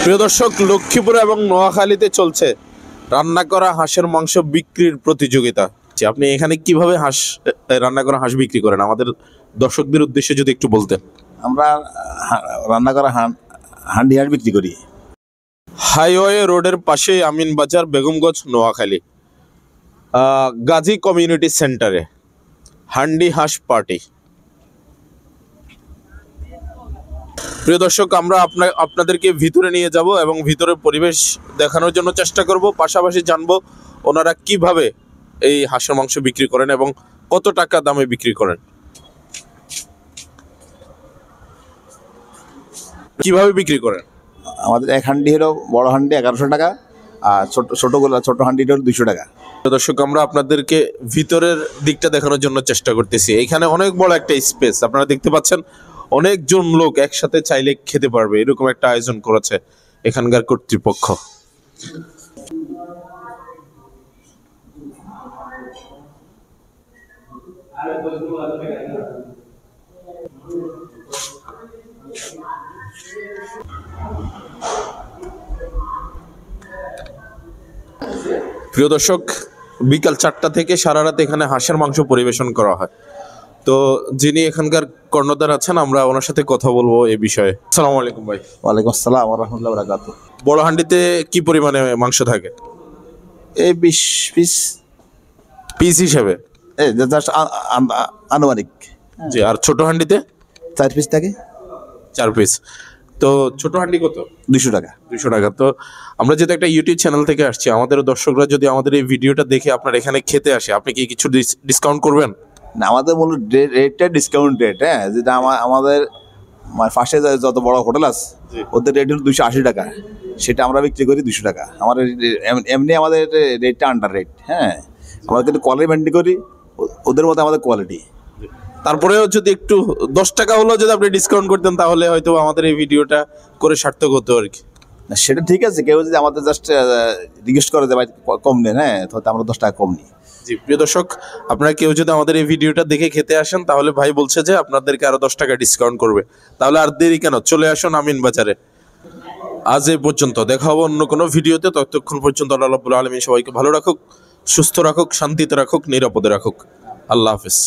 প্রিয় দর্শক, লক্ষ্মীপুরে এবং নোয়াখালীতে চলছে রান্না করা হাঁসের মাংস বিক্রির প্রতিযোগিতা। আপনি এখানে কিভাবে রান্না করা হাঁস বিক্রি করেন আমাদের দর্শকদের উদ্দেশ্যে যদি একটু বলতেন। আমরা রান্না করা হান্ডি হাঁস বিক্রি করি। হাইওয়ে রোডের পাশে আমিন বাজার, বেগমগঞ্জ, নোয়াখালী, গাজী কমিউনিটি সেন্টারে হান্ডি হাঁস পার্টি। প্রিয় দর্শক, আমরা আপনাদেরকে ভিতরে নিয়ে যাব এবং ভিতরের পরিবেশ দেখানোর জন্য চেষ্টা করব, পাশাপাশি জানবো ওনারা কিভাবে এই হাঁসের মাংস বিক্রি করেন এবং কত টাকা দামে বিক্রি করেন। কিভাবে বিক্রি করেন? আমাদের এক হান্ডি হলো, বড় হান্ডি 1100 টাকা, আর ছোট হান্ডিটা হলো 200 টাকা। দর্শক, আমরা আপনাদেরকে ভিতরের দিকটা দেখানোর জন্য চেষ্টা করতেছি। এখানে অনেক বড় একটা স্পেস আপনারা দেখতে পাচ্ছেন, অনেকজন লোক একসাথে চাইলে খেতে পারবে, এরকম একটা আয়োজন করেছে এখানকার কর্তৃপক্ষ। প্রিয় দর্শক, বিকাল 4টা থেকে সারা রাত এখানে হাঁসের মাংস পরিবেশন করা হয়। তো যিনি এখানকার কর্ণধার আছেন, আমরা ওনার সাথে কথা বলবো এই বিষয়ে। আসসালামু আলাইকুম ভাই। ওয়ালাইকুম আসসালাম ওয়া রাহমাতুল্লাহি ওয়া বারাকাতুহু। বড় হান্ডিতে কি পরিমাণে মাংস থাকে? এই 20 পিস পিস হিসেবে? এই জাস্ট আনুমানিক। জি। আর ছোট হান্ডিতে? 4 পিস থাকে। 4 পিস। তো ছোট হান্ডি কত? 200 টাকা। 200 টাকা। তো আমরা যেহেতু একটা ইউটিউব চ্যানেল থেকে আসছি, আমাদের দর্শকরা যদি আমাদের এই ভিডিওটা দেখে আপনার এখানে খেতে আসে, আপনি কি কিছু ডিসকাউন্ট করবেন? না, আমাদের মূল রেটটা ডিসকাউন্ট রেট। হ্যাঁ, যেটা আমাদের পাশে যত বড় হোটেল আছে ওদের রেট হলো 280 টাকা, সেটা আমরা বিক্রি করি 200 টাকা। আমাদের এমনি আমাদের রেটটা আন্ডার রেট। হ্যাঁ, আমরা কিন্তু কোয়ালিটি মেনটেন করি, ওদের মতো আমাদের কোয়ালিটি। তারপরেও যদি একটু 10 টাকা হলেও যদি আপনি ডিসকাউন্ট করতেন, তাহলে হয়তো আমাদের এই ভিডিওটা করে সার্থক হতো আর কি। সেটা ঠিক আছে, কেউ যদি আমাদের জাস্ট রিকোয়েস্ট করে যে ভাই কম নেন, হ্যাঁ, তাহলে আমরা 10 টাকা কম নিই। জি। প্রিয় দর্শক, আপনারা কেউ যদি আমাদের এই ভিডিওটা দেখে খেতে আসেন, তাহলে ভাই বলছে যে আপনাদেরকে আরো 10 টাকা ডিসকাউন্ট করবে। তাহলে আর দেরি কেন, চলে আসুন আমিন বাজারে। আজ এই পর্যন্ত, দেখা হবে অন্য কোনো ভিডিওতে। ততক্ষণ পর্যন্ত আল্লাহ রাব্বুল আলামিন সবাইকে ভালো রাখুক, সুস্থ রাখুক, শান্তিতে রাখুক, নিরাপদে রাখুক। আল্লাহ হাফেজ।